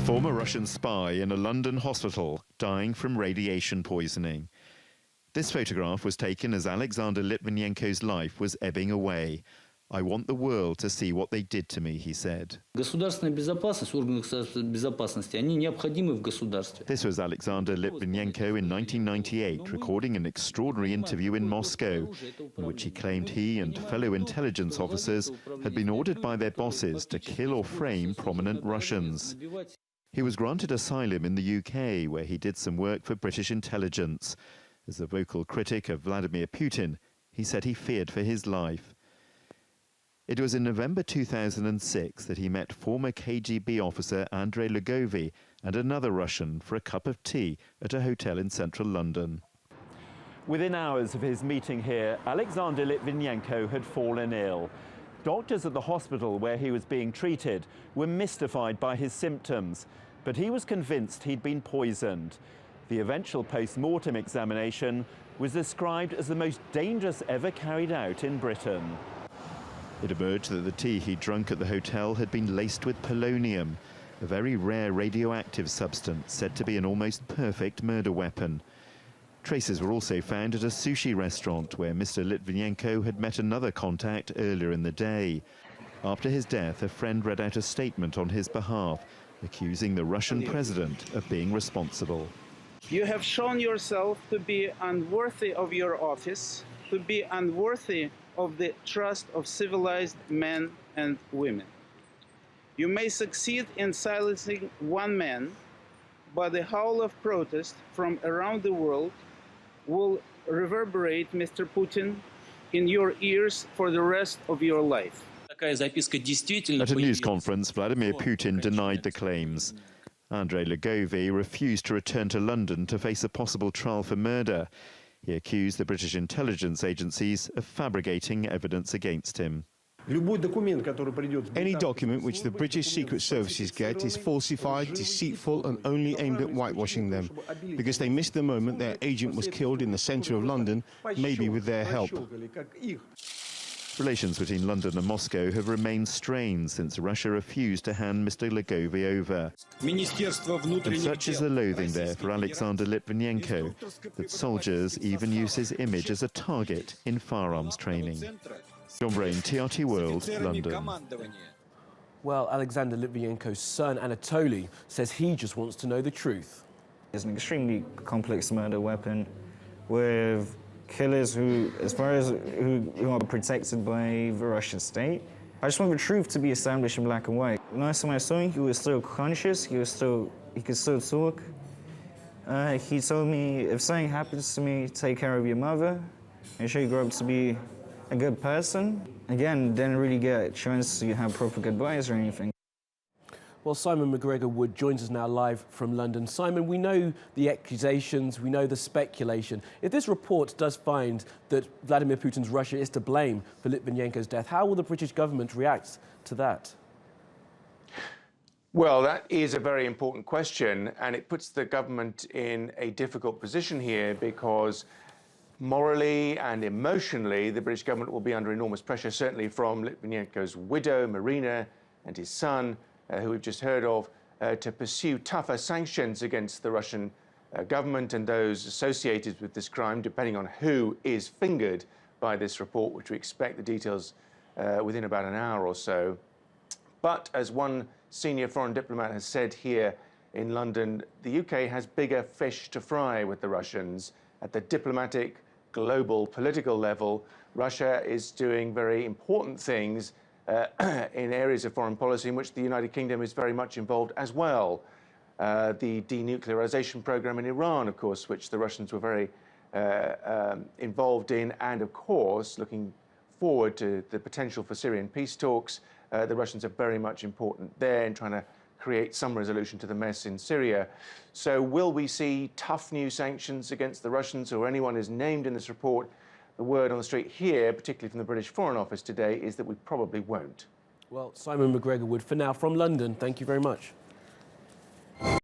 former Russian spy in a London hospital dying from radiation poisoning. This photograph was taken as Alexander Litvinenko's life was ebbing away. I want the world to see what they did to me, he said. Государственная безопасность, органы государственной безопасности, они необходимы в государстве. This was Alexander Litvinenko in 1998, recording an extraordinary interview in Moscow, in which he claimed he and fellow intelligence officers had been ordered by their bosses to kill or frame prominent Russians. He was granted asylum in the UK, where he did some work for British intelligence. As a vocal critic of Vladimir Putin, he said he feared for his life. It was in November 2006 that he met former KGB officer Andrei Lugovy and another Russian for a cup of tea at a hotel in central London. Within hours of his meeting here, Alexander Litvinenko had fallen ill. Doctors at the hospital where he was being treated were mystified by his symptoms, but he was convinced he'd been poisoned. The eventual post-mortem examination was described as the most dangerous ever carried out in Britain. It emerged that the tea he'd drunk at the hotel had been laced with polonium, a very rare radioactive substance said to be an almost perfect murder weapon. Traces were also found at a sushi restaurant where Mr. Litvinenko had met another contact earlier in the day. After his death, a friend read out a statement on his behalf, accusing the Russian president of being responsible. You have shown yourself to be unworthy of your office, to be unworthy of the trust of civilized men and women. You may succeed in silencing one man, but the howl of protest from around the world will reverberate, Mr. Putin, in your ears for the rest of your life. At a news conference, Vladimir Putin denied the claims. Andrei Lugovy refused to return to London to face a possible trial for murder. He accused the British intelligence agencies of fabricating evidence against him. Any document which the British Secret Services get is falsified, deceitful and only aimed at whitewashing them, because they missed the moment their agent was killed in the centre of London, maybe with their help. Relations between London and Moscow have remained strained since Russia refused to hand Mr. Lugovy over. And such is the loathing there for Alexander Litvinenko that soldiers even use his image as a target in firearms training. Jon Brain, TRT World, London. Well, Alexander Litvinenko's son, Anatoly, says he just wants to know the truth. It's an extremely complex murder weapon with killers who are protected by the Russian state. I just want the truth to be established in black and white. Last time I saw him, he was still conscious, he could still talk. He told me, if something happens to me, take care of your mother, make sure you grow up to be a good person. Again, didn't really get a chance to have proper goodbyes or anything. Well, Simon McGregor-Wood joins us now live from London. Simon, we know the accusations, we know the speculation. If this report does find that Vladimir Putin's Russia is to blame for Litvinenko's death, how will the British government react to that? Well, that is a very important question, and it puts the government in a difficult position here because morally and emotionally, the British government will be under enormous pressure, certainly from Litvinenko's widow, Marina, and his son, who we've just heard of, to pursue tougher sanctions against the Russian government and those associated with this crime, depending on who is fingered by this report, which we expect the details within about an hour or so. But as one senior foreign diplomat has said here in London, the UK has bigger fish to fry with the Russians. At the diplomatic, global, political level, Russia is doing very important things in areas of foreign policy in which the United Kingdom is very much involved as well. The denuclearization program in Iran, of course, which the Russians were very involved in, and of course, looking forward to the potential for Syrian peace talks. The Russians are very much important there in trying to create some resolution to the mess in Syria. So will we see tough new sanctions against the Russians or anyone who's named in this report? The word on the street here, particularly from the British Foreign Office today, is that we probably won't. Well, Simon McGregor-Wood, for now, from London, thank you very much.